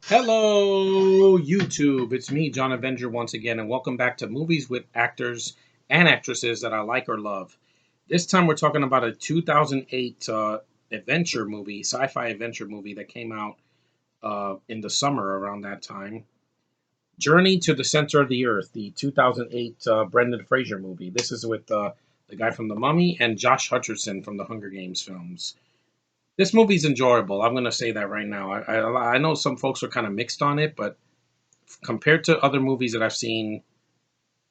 Hello, YouTube. It's me, John Avenger, once again, and welcome back to Movies with Actors and Actresses That I Like or Love. This time we're talking about a 2008 adventure movie, sci fi adventure movie that came out in the summer around that time. Journey to the Center of the Earth, the 2008 Brendan Fraser movie. This is with the guy from The Mummy and Josh Hutcherson from the Hunger Games films. This movie's enjoyable. I'm going to say that right now. I know some folks are kind of mixed on it, but compared to other movies that I've seen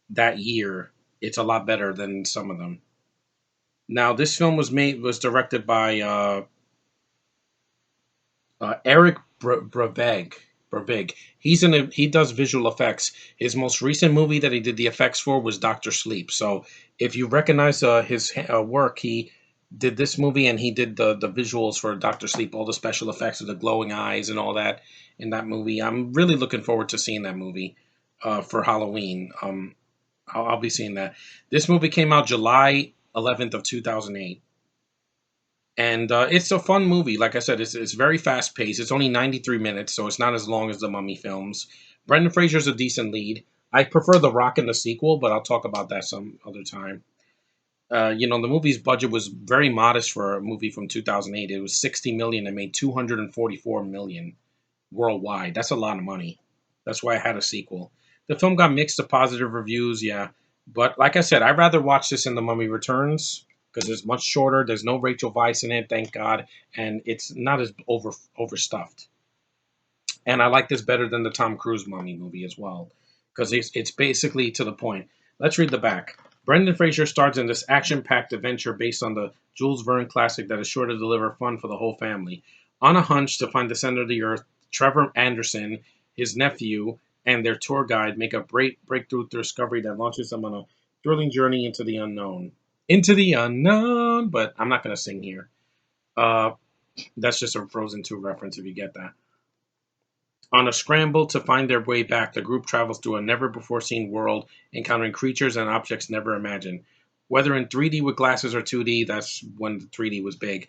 that year, it's a lot better than some of them. Now, this film was directed by Eric Braveg. Bravig. He does visual effects. His most recent movie that he did the effects for was Doctor Sleep. So if you recognize his work, he did this movie and he did the visuals for Doctor Sleep, all the special effects of the glowing eyes and all that in that movie. I'm really looking forward to seeing that movie for Halloween. I'll be seeing that. This movie came out July 11th of 2008. And it's a fun movie. Like I said, it's very fast paced. It's only 93 minutes, so it's not as long as the Mummy films. Brendan Fraser's a decent lead. I prefer The Rock in the sequel, but I'll talk about that some other time. The movie's budget was very modest for a movie from 2008. It was 60 million and made 244 million worldwide. That's a lot of money. That's why I had a sequel. The film got mixed to positive reviews, yeah. But like I said, I'd rather watch this in The Mummy Returns because it's much shorter. There's no Rachel Weisz in it, thank God, and it's not as overstuffed. And I like this better than the Tom Cruise Mummy movie as well because it's basically to the point. Let's read the back. Brendan Fraser stars in this action-packed adventure based on the Jules Verne classic that is sure to deliver fun for the whole family. On a hunch to find the center of the earth, Trevor Anderson, his nephew, and their tour guide make a breakthrough discovery that launches them on a thrilling journey into the unknown. Into the unknown, but I'm not going to sing here. Uh, that's just a Frozen 2 reference if you get that. On a scramble to find their way back, the group travels through a never before seen world, encountering creatures and objects never imagined. Whether in 3D with glasses or 2D, that's when the 3D was big.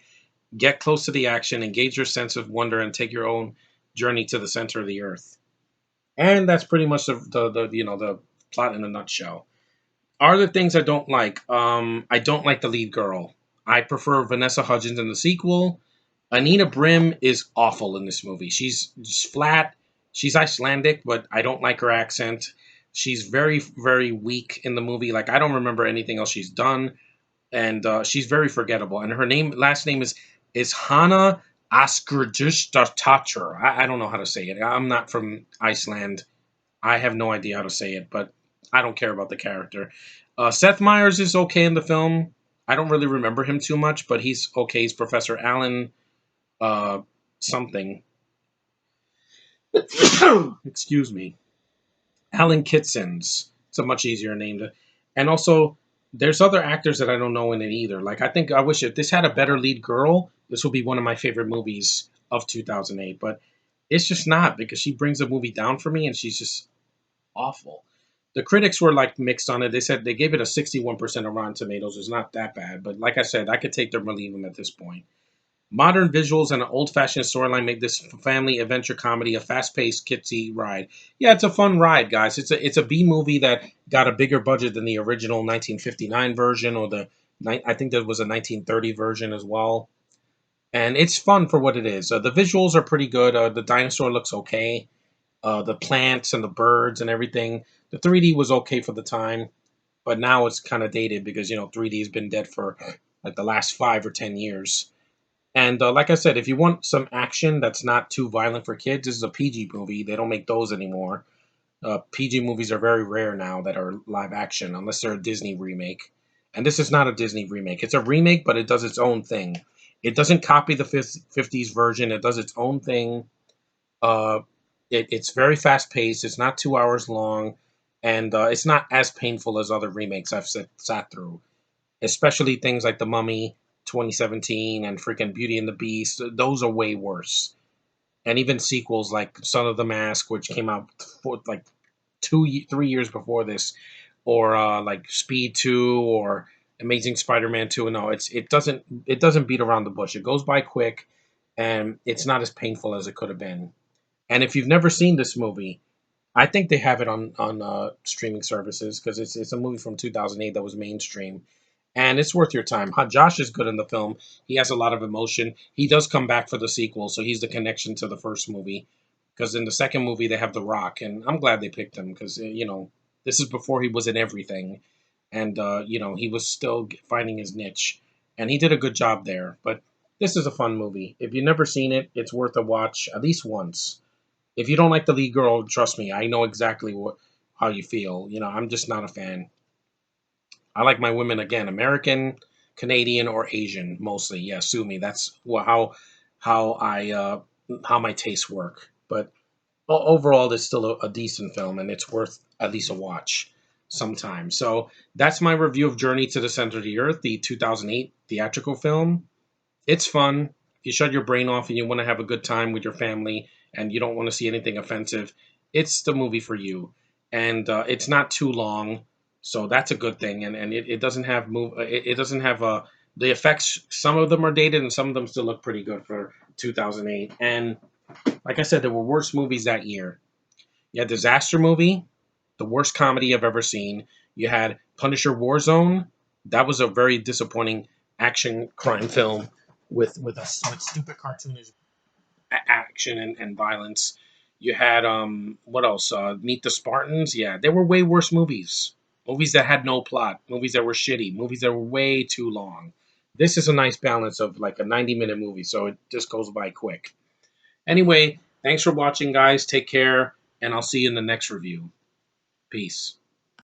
Get close to the action, engage your sense of wonder, and take your own journey to the center of the earth. And that's pretty much the plot in a nutshell. Are there things I don't like? I don't like the lead girl. I prefer Vanessa Hudgens in the sequel. Anita Brim is awful in this movie. She's just flat. She's Icelandic, but I don't like her accent. She's very, very weak in the movie. Like I don't remember anything else she's done, and she's very forgettable. And her last name is Hannah Asgardusdottir. I don't know how to say it. I'm not from Iceland. I have no idea how to say it, but I don't care about the character. Seth Meyers is okay in the film. I don't really remember him too much, but he's okay. He's Professor Alan uh, something. Excuse me. Alan Kitson's. It's a much easier name to. And also, there's other actors that I don't know in it either. Like I wish if this had a better lead girl, this would be one of my favorite movies of 2008. But it's just not because she brings the movie down for me, and she's just awful. The critics were like mixed on it. They said they gave it a 61% of Rotten Tomatoes. It's not that bad, but like I said, I could take them or leave them at this point. Modern visuals and an old-fashioned storyline make this family adventure comedy a fast-paced, kitsy ride. Yeah, it's a fun ride, guys. It's a B movie that got a bigger budget than the original 1959 version, or I think there was a 1930 version as well. And it's fun for what it is. The visuals are pretty good. The dinosaur looks okay. The plants and the birds and everything. The 3D was okay for the time, but now it's kind of dated because 3D has been dead for like the last 5 or 10 years. And like I said, if you want some action that's not too violent for kids, this is a PG movie. They don't make those anymore. PG movies are very rare now that are live action, unless they're a Disney remake. And this is not a Disney remake. It's a remake, but it does its own thing. It doesn't copy the 50s version. It does its own thing. Uh, it's very fast paced. It's not 2 hours long, and it's not as painful as other remakes I've sat through, especially things like The Mummy 2017 and freaking Beauty and the Beast. Those are way worse. And even sequels like Son of the Mask, which came out for like 3 years before this, or like Speed 2 or Amazing Spider-Man 2. No, it doesn't beat around the bush. It goes by quick, and it's not as painful as it could have been. And if you've never seen this movie, I think they have it on streaming services because it's a movie from 2008 that was mainstream, and it's worth your time. Josh is good in the film. He has a lot of emotion. He does come back for the sequel, so he's the connection to the first movie. Because in the second movie they have The Rock, and I'm glad they picked him because this is before he was in everything, and he was still finding his niche, and he did a good job there. But this is a fun movie. If you've never seen it, it's worth a watch at least once. If you don't like the lead girl, trust me, I know exactly what how you feel. I'm just not a fan. I like my women again, American, Canadian, or Asian mostly. Yeah, sue me. That's how I how my tastes work. But overall, it's still a decent film, and it's worth at least a watch sometime. So that's my review of Journey to the Center of the Earth, the 2008 theatrical film. It's fun. If you shut your brain off and you want to have a good time with your family and you don't want to see anything offensive, it's the movie for you. And it's not too long, so that's a good thing. And it doesn't have it doesn't have the effects. Some of them are dated, and some of them still look pretty good for 2008. And like I said, there were worse movies that year. You had Disaster Movie, the worst comedy I've ever seen. You had Punisher Warzone. That was a very disappointing action crime film with stupid cartoonish action and violence. You had what else? Meet the Spartans. Yeah, there were way worse movies. Movies that had no plot. Movies that were shitty. Movies that were way too long. This is a nice balance of like a 90-minute movie, so it just goes by quick. Anyway, thanks for watching, guys. Take care, and I'll see you in the next review. Peace.